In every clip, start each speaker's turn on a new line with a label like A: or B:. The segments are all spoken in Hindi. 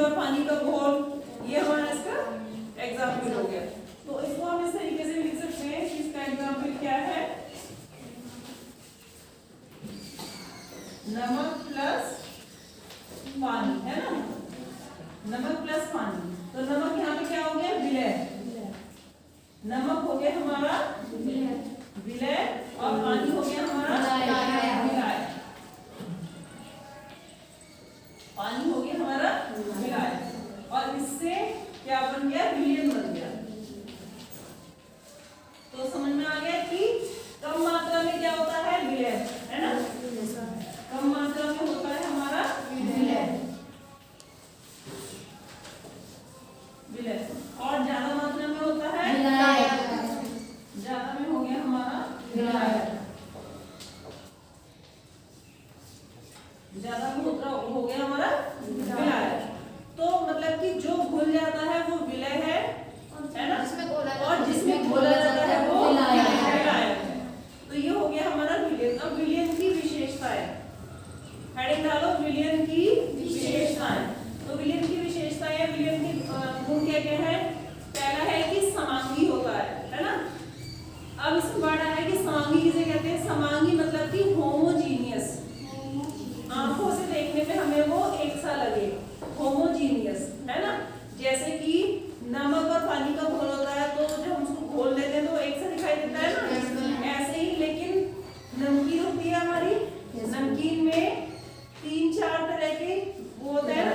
A: और पानी का घोल, ये हमारा इसका एग्जाम्पल हो गया। तो इसको हम इस तरीके से लिख सकते हैं कि इसका एग्जाम्पल क्या है, नमक प्लस पानी, है ना, नमक प्लस पानी। तो नमक यहाँ पे क्या हो गया, विलय, नमक हो गया हमारा विलय और पानी हो गया हमारा विलाय, पानी हो गया हमारा विलाय, और इससे क्या बन गया, विलयन बन गया। तो समझ में आ गया कि कम मात्रा में क्या होता है, विलय, है ना, कम मात्रा में होता है हमारा विलय, विलय, और ज्यादा मात्रा में होता है विलाय, ज्यादा में हो गया हमारा विलाय, ज्यादा में हो गया हमारा विलाय। तो मतलब कि जो घुल जाता है वो विलय है ना, और जिसमें घोला जाता है वो विलाय है। तो ये हो गया हमारा विलयन। अब विलयन की विशेषताएं, हेडिंग डालो, विलयन की विशेषताएं। तो विलयन की विशेषताएं, विलयन के गुण क्या क्या है, पहला है कि समांगी होता है ना। अब इसमें वर्ड आया है कि समांगी किसे कहते हैं, समांगी मतलब कि होमोजीनियस, आंखों से देखने में हमें वो एक सा लगे, होमोजीनियस, है ना। जैसे कि नमक और पानी का घोल होता है, तो जब हम उसको घोल लेते हैं तो एक सा दिखाई देता है ना, ऐसे ही। लेकिन नमकीन होती है हमारी, नमकीन में 3-4 तरह के वो होते हैं ना,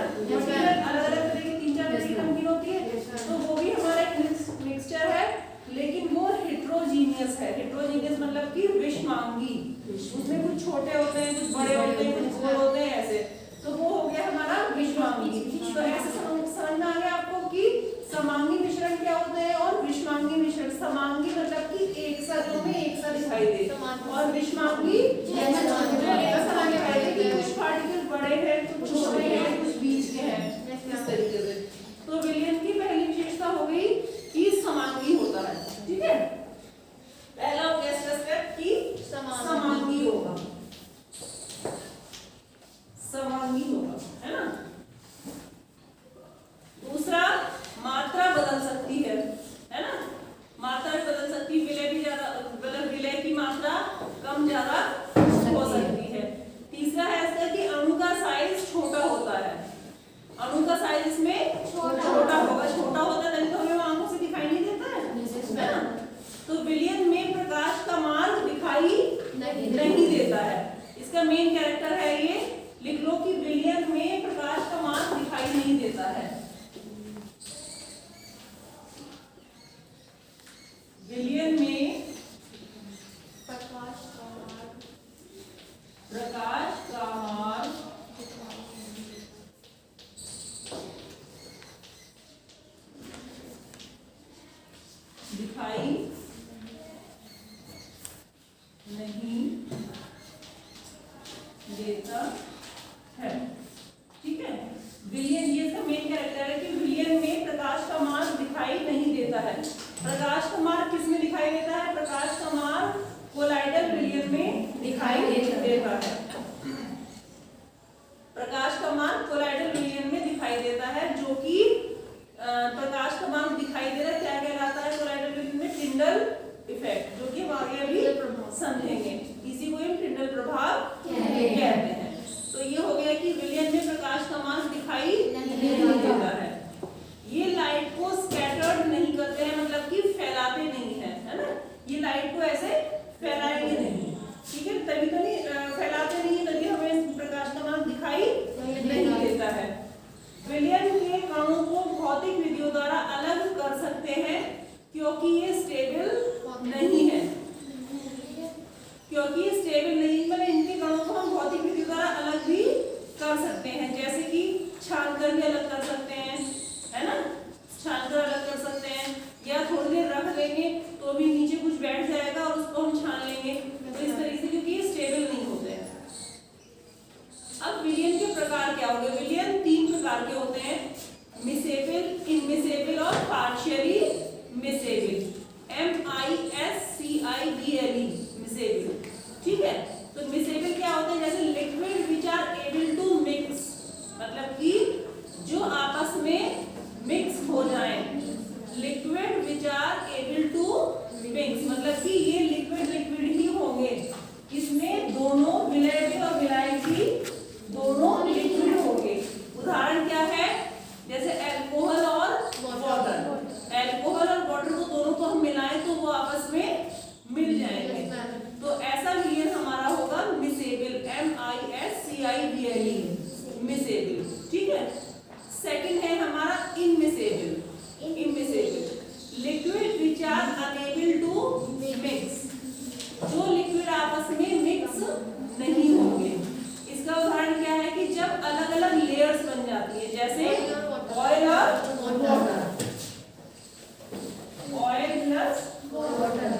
A: अलग अलग तरह की 3-4 तरह की नमकीन होती है, तो वो भी हमारा एक मिक्सचर है, लेकिन वो हेट्रोजीनियस है। हेट्रोजीनियस मतलब कि विषमांगी, उसमें कुछ छोटे होते हैं, कुछ बड़े होते हैं, कुछ गोल होते हैं, ऐसे। तो वो हो गया हमारा विषमांगी। तो ऐसे समझ में आ गया आपको कि समांगी मिश्रण क्या होते हैं और विषमांगी मिश्रण। समांगी मतलब कि एक सा, जो में एक सा दिखाई दे, और विषमांगी ऐसा दिखाई दे कि कुछ पार्टिकल बड़े हैं, कुछ छोटे हैं, कुछ बीच के हैं, इस तरीके से। तो विलयन की पहली विशेषता हो गई कि समांगी होता है, ठीक है। पहला हो गया इसका स्टेप कि समांगी होगा, समांगी होगा, है ना। दूसरा, मात्रा बदल सकती है ना, मात्रा भी बदल सकती है, विलय भी ज्यादा, मतलब विलय की मात्रा कम ज्यादा हो सकती है। तीसरा है इसका कि अणु का साइज छोटा होता है, अणु का साइज इसमें छोटा होगा, छोटा होता है तभी तो हमें आंखों से दिखाई नहीं देता है ना। तो विलयन में प्रकाश का मार्ग दिखाई नहीं देता है, इसका मेन कैरेक्टर है ये, लिख लो कि विलयन में प्रकाश का मार्ग दिखाई नहीं देता है। विलयन में प्रकाश का मार्ग दिखाई नहीं देता है, ठीक है। विलयन, ये इसका मेन कैरेक्टर है कि विलयन में प्रकाश का मार्ग दिखाई नहीं देता है। प्रकाश का मार्ग किसमें दिखाई देता है, प्रकाश का मार्ग कोलाइडल विलयन में दिखाई देता है। प्रकाश का मार्ग कोलाइडल विलयन में दिखाई देता है, जो कि प्रकाश का मार्ग दिखाई दे रहा है, क्या कहलाता है कोलाइडल विलयन में, टिंडल इफेक्ट, जो कि हम आगे अभी समझेंगे। इसी को हम टिंडल प्रभाव कहते हैं। तो ये हो गया कि विलयन में प्रकाश का मार्ग दिखाई नहीं देता है। ये लाइट को स्कैटर्ड नहीं करते हैं, मतलब कि फैलाते नहीं है ना, ये लाइट को ऐसे फैलाएंगे नहीं, ठीक है, तभी तो नहीं फैलाते नहीं, तभी हमें प्रकाश का मार्ग दिखाई नहीं देता है। विलयन के कणों को भौतिक विधियों द्वारा अलग कर सकते हैं, क्योंकि ये स्टेबल नहीं है, क्योंकि ये स्टेबल नहीं, मतलब इनके कणों को हम भौतिक विधियों द्वारा अलग भी कर सकते हैं, जैसे कि छान कर भी अलग कर सकते हैं, है ना, छान कर अलग कर सकते हैं, या थोड़ी देर रख देंगे तो भी नीचे कुछ बैठ जाएगा और उसको हम छान लेंगे, तो इस तरीके से, क्योंकि ये स्टेबल नहीं होते हैं। अब विलयन के प्रकार क्या हो गए, विलयन 3 प्रकार के होते हैं, मिसेबल, इनमिसेबल और पार्शियली मिसेबल, MISCIBLE, मिसेबल, ठीक है। तो मिसेबल क्या होते हैं, जैसे liquid which are able to mix, मतलब कि जो आपस जिसमें मिक्स हो जाए, liquid which are able to mix, मतलब कि ये लिक्विड लिक्विड ही होंगे, इसमें दोनों विलय भी और विलायक भी दोनों लिक्विड होंगे। उदाहरण क्या है, जैसे अल्कोहल और वाटर, अल्कोहल और वाटर को दोनों को हम मिलाएं तो वो आपस में मिल जाएंगे, तो ऐसा विलयन हमारा होगा मिसेबल, MISCIBLE, मिसेबल, ठीक है। सेकंड है हमारा immiscible, immiscible liquid which are unable to mix, जो लिक्विड आपस में मिक्स नहीं होंगे। इसका उदाहरण क्या है कि जब अलग अलग लेयर्स बन जाती है, जैसे ऑयल और water, oil plus water,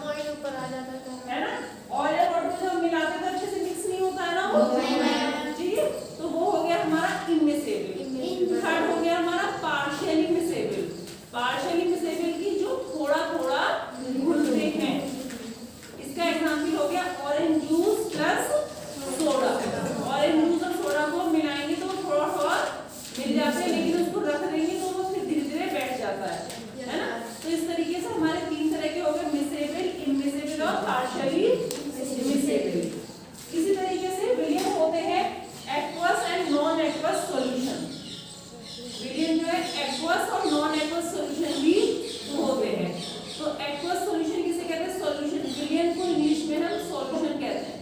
B: oil ऊपर आ जाता
A: है ना, ऑयल और वाटर को जब मिलाते तो अच्छे से मिक्स नहीं होता है ना वो, ठीक है, तो वो हो गया हमारा इनमिसेबल। थर्ड हो गया हमारा पार्शियली मिसेबल, पार्शियली मिसेबल की जो थोड़ा थोड़ा घुलते हैं, इसका एग्जांपल हो गया orange juice plus soda, orange juice और सोडा को मिलाएंगे तो थोड़ा थोड़ा मिल जाते हैं, लेकिन उसको रख देंगे तो वो फिर धीरे धीरे बैठ जाता है ना। तो इस तरीके से हमारे तीन तरह के हो गए, मिसेबल, इनमिसेबल और पार्शियली मिसेबल। इसी तरीके से विलयन होते हैं aqueous and non aqueous solution, विलयन जो है एक्वस और नॉन एक्वस सॉल्यूशन भी होते हैं। तो एक्वस सॉल्यूशन किसे कहते हैं, सॉल्यूशन, विलयन को इंग्लिश में हम सॉल्यूशन कहते हैं,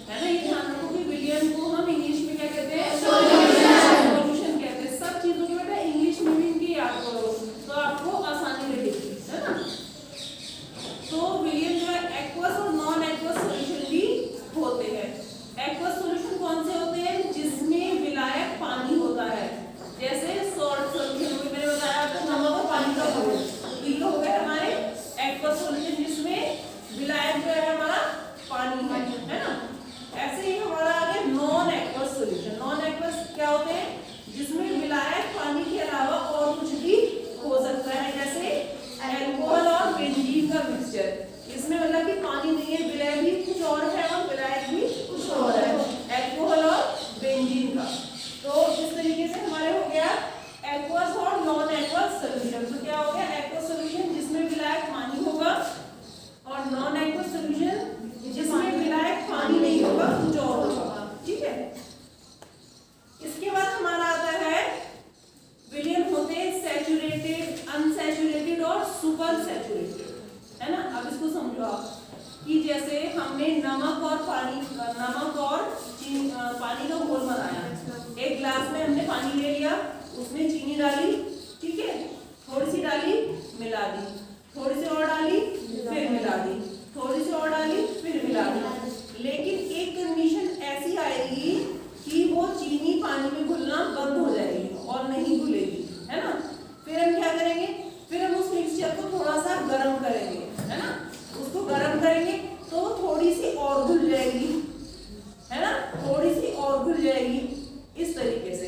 A: है ना, ये ध्यान रखो कि विलयन को हम इंग्लिश में क्या कहते हैं, सॉल्यूशन कहते हैं। सब चीजों के बेटा इंग्लिश में भी इनकी याद करो तो आपको आसानी रहेगी, है ना। तो विलयन जो है एक्वस और नॉन एक्वस सॉल्यूशन भी होते हैं। एक्वस सॉल्यूशन कौन से होते हैं, जिसमें विलायक पानी होता है, जैसे सॉल्ट सॉल्यूशन मैंने बताया आपको, नमक और पानी का घोल, तो ये हो गए हमारे एक्वस सॉल्यूशन जिसमें विलायक जो है हमारा पानी है ना। ऐसे ही हमारा आ गया non aqueous solution, non aqueous क्या होते हैं, जिसमें विलायक पानी के अलावा और कुछ भी हो सकता है, जैसे अल्कोहल और बेंजीन का मिक्सचर, इसमें मतलब कि पानी नहीं है, विलय भी कुछ और है और विलायक भी कुछ और है, अल्कोहल और बेंजीन का। तो इस तरीके से हमारे हो गया एक्वस और नॉन एक्वस सॉल्यूशन। तो क्या हो गया, एक्वस सॉल्यूशन जिसमें विलायक पानी होगा, और नॉन एक्वस सॉल्यूशन जिसमें विलायक पानी नहीं होगा, कुछ और होगा, ठीक है। इसके बाद हमारा आता है विलयन होते हैं सैचुरेटेड, अनसैचुरेटेड और सुपर सैचुरेटेड, है ना। अब इसको समझो आप कि जैसे हमने नमक और पानी का घोल बनाया, एक ग्लास में हमने पानी ले लिया, उसमें चीनी डाली, ठीक है, थोड़ी सी डाली, मिला दी, थोड़ी सी और डाली, फिर मिला दी, थोड़ी सी और डाली, फिर मिला दी। लेकिन एक कंडीशन ऐसी आएगी कि वो चीनी पानी में घुलना बंद हो जाएगी और नहीं घुलेगी, है ना। फिर हम क्या करेंगे, फिर हम उस मिक्सचर को थोड़ा सा गर्म करेंगे, है ना, उसको गर्म करेंगे तो थोड़ी सी और घुल जाएगी, है ना, थोड़ी सी और घुल जाएगी, इस तरीके से।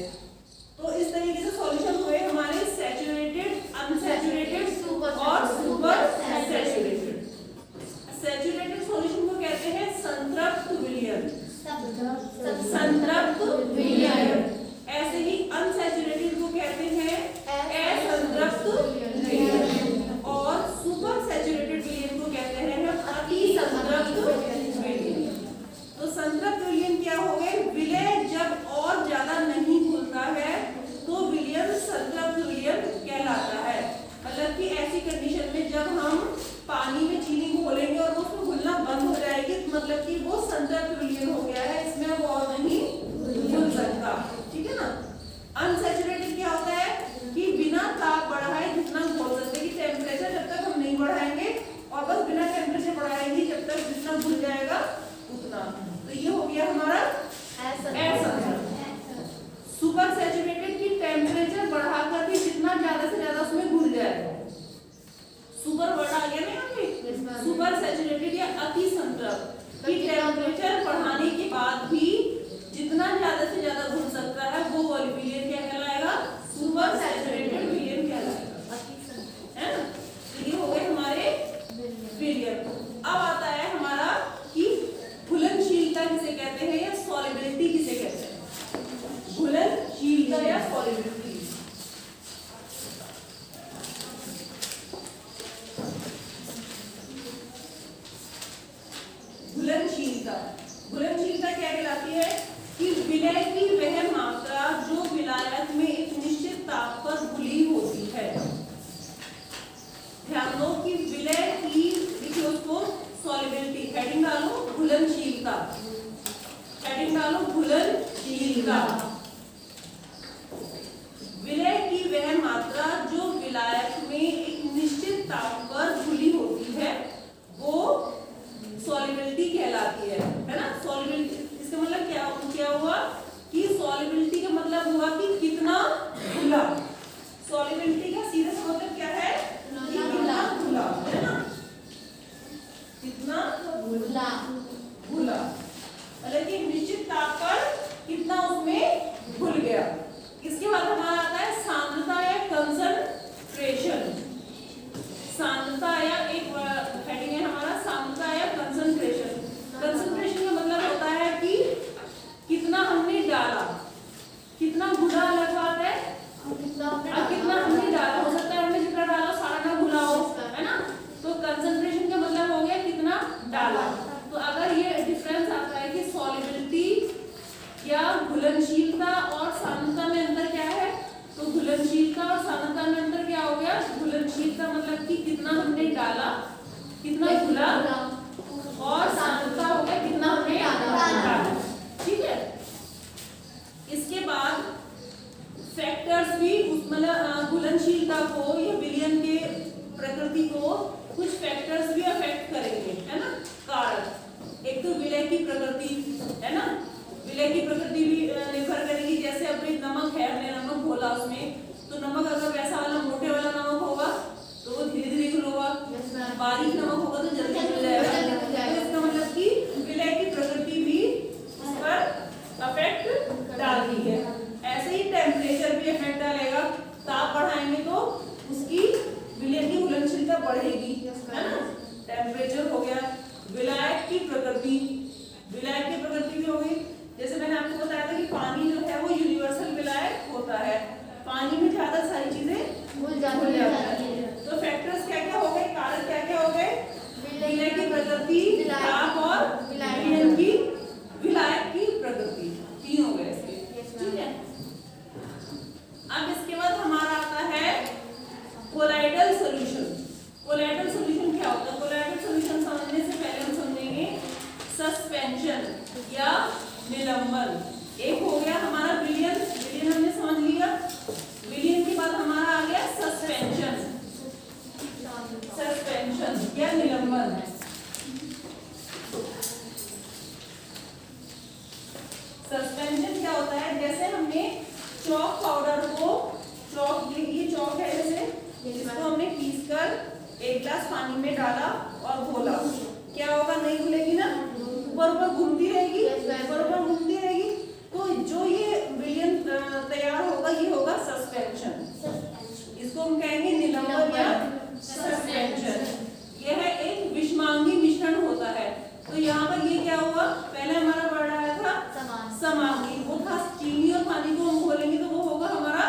A: घुलनशीलता और सांद्रता में अंतर क्या हो गया? घुलनशीलता मतलब कि कितना हमने डाला, कितना घुला, और सांद्रता हो गया कितना हमने डाला। ठीक है। इसके बाद फैक्टर्स भी उस मतलब घुलनशीलता को या विलयन के प्रकृति को कुछ फैक्टर्स भी अफेक्ट करेंगे, है ना, कारक। एक तो विलय की प्रकृति, है ना, विलय की प्रकृति भी निर्भर करेगी। जैसे अब एक नमक है, हमने नमक घोला उसमें, तो नमक अगर वैसा वाला मोटे वाला नमक होगा तो वो धीरे धीरे घुलेगा, बारीक नमक होगा तो जल्दी घुल जाएगा। तो इसका मतलब कि विलय की प्रकृति भी उस पर अफेक्ट डालती है। ऐसे ही टेम्परेचर भी अफेक्ट डालेगा। ताप बढ़ाएंगे तो उसकी विलयन की घुलनशीलता बढ़ेगी, है ना। टेम्परेचर हो गया। विलायक की प्रकृति, विलायक की प्रकृति भी हो गई। जैसे मैंने आपको बताया था कि पानी जो है वो यूनिवर्सल विलायक होता है, पानी में ज्यादा सारी चीजें घुल जाती है। तो फैक्टर्स क्या क्या हो गए, कारक क्या क्या हो गए? विलय की प्रकृति, ताप और विलयन की विलायक की प्रकृति, तीन हो गए इसके। ठीक है। अब इसके बाद हमारा आता है कोलाइडल सॉल्यूशन। कोलाइडल सॉल्यूशन क्या होता है? कोलाइडल सॉल्यूशन समझने से पहले हम समझेंगे सस्पेंशन या निलंबन। एक हो गया हमारा विलयन, विलयन हमने समझ लिया। विलयन के बाद हमारा आ गया सस्पेंशन, सस्पेंशन या निलंबन। सस्पेंशन क्या होता है? जैसे हमने चॉक पाउडर को, चॉक, ये चॉक है, जैसे इसको हमने पीसकर एक गिलास पानी में डाला और घोला, क्या होगा? नहीं घुलेगी ना, ऊपर ऊपर घूमती रहेगी, ऊपर ऊपर घूमती रहेगी। तो जो ये विलयन तैयार होगा ये होगा सस्पेंशन। इसको हम कहेंगे निलंबन या सस्पेंशन। यह एक विषमांगी मिश्रण होता है। तो यहाँ पर ये क्या हुआ? पहले हमारा वर्ड आया था समांगी, वो था चीनी और पानी को हम घोलेंगे तो वो होगा हमारा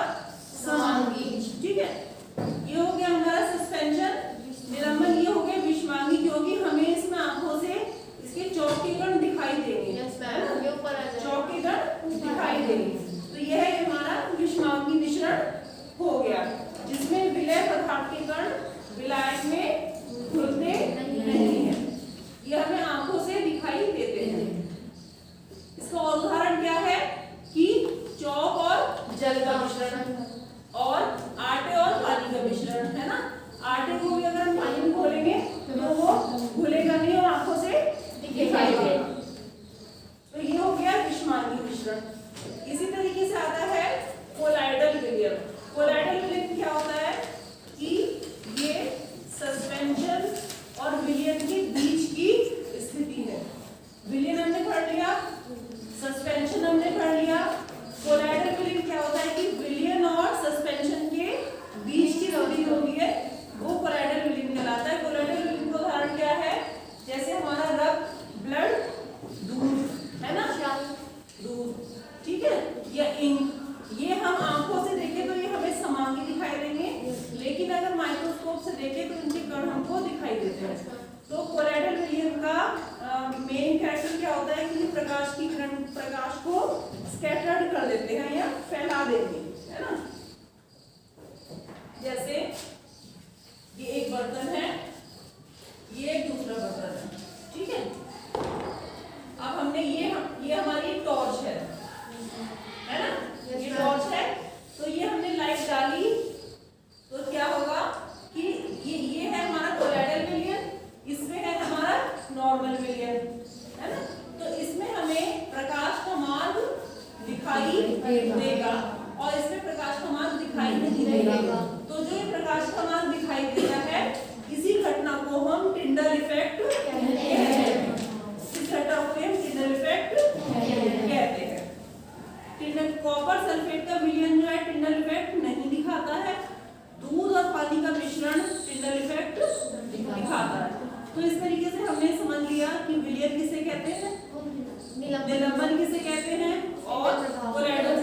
A: समांगी। ठीक है, ये हो गया हमारा सस्पेंशन। निलंबन ये हो गया विषमांगी, क्योंकि हमें इसमें आंखों से इसके चौक के कण दिखाई देंगे, चौक के कण दिखाई देंगे। तो यह हमारा विषमांगी मिश्रण हो गया, जिसमें विलय पदार्थ के कण विलायक में घुलते नहीं है, यह हमें आंखों से दिखाई देते हैं। इसका और उदाहरण क्या है कि चौक और जल का मिश्रण और आटे और पानी का मिश्रण, है ना। आटे को भी अगर हम पानी में घोलेंगे तो वो घुलेगा नहीं और आंखों से दिखाई देगा। तो ये हो गया विषमांगी मिश्रण। इसी तरीके से आता है कोलाइडल विलयन। कोलाइडल विलयन क्या होता है कि ये सस्पेंशन और विलयन के बीच की स्थिति है। विलयन हमने पढ़ लिया, सस्पेंशन हमने पढ़ लिया। कोलाइडल विलयन क्या होता है कि विलयन और सस्पेंशन के बीच की स्थिति होती है, वो कोलाइडल विलयन कहलाता है। कोलाइडल विलयन का उदाहरण क्या है? जैसे हमारा रक्त, ब्लड, दूध, है ना, दूध, ठीक है, या इंक। ये हम आंखों से देखें तो ये हमें समांगी दिखाई देंगे, लेकिन अगर माइक्रोस्कोप से देखें तो इनके कण हमको दिखाई देते हैं। तो कोलाइडल विलयन का मेन कैरेक्टर क्या होता है कि प्रकाश की किरण प्रकाश को स्कैटर्ड कर देते हैं या फैला देंगे, है ना। जैसे ये एक बर्तन है, ये एक दूसरा बर्तन है, ठीक है। अब हमने ये हमारी टॉर्च है ना, ये टॉर्च है। तो ये हमने लाइट डाली तो क्या होगा कि ये है हमारा कोलाइडल विलयन, इसमें है हमारा नॉर्मल विलयन, है ना। तो इसमें हमें प्रकाश का मार्ग दिखाई देगा और इसमें प्रकाश का मार्ग दिखाई नहीं देगा। तो जो ये प्रकाश का मार्ग दिखाई देता है, इसी घटना को हम टिंडल इफेक्ट कहते हैं। इस घटना को हम टिंडल इफेक्ट कहते हैं। टिंडल, कॉपर सल्फेट का विलयन जो है टिंडल इफेक्ट नहीं दिखाता है। दूध और पानी का मिश्रण टिंडल इफेक्ट दिखाता है। तो इस तरीके से हमने समझ लिया कि विलयन किसे कहते हैं, निलंबन किसे कहते हैं और कोलाइडल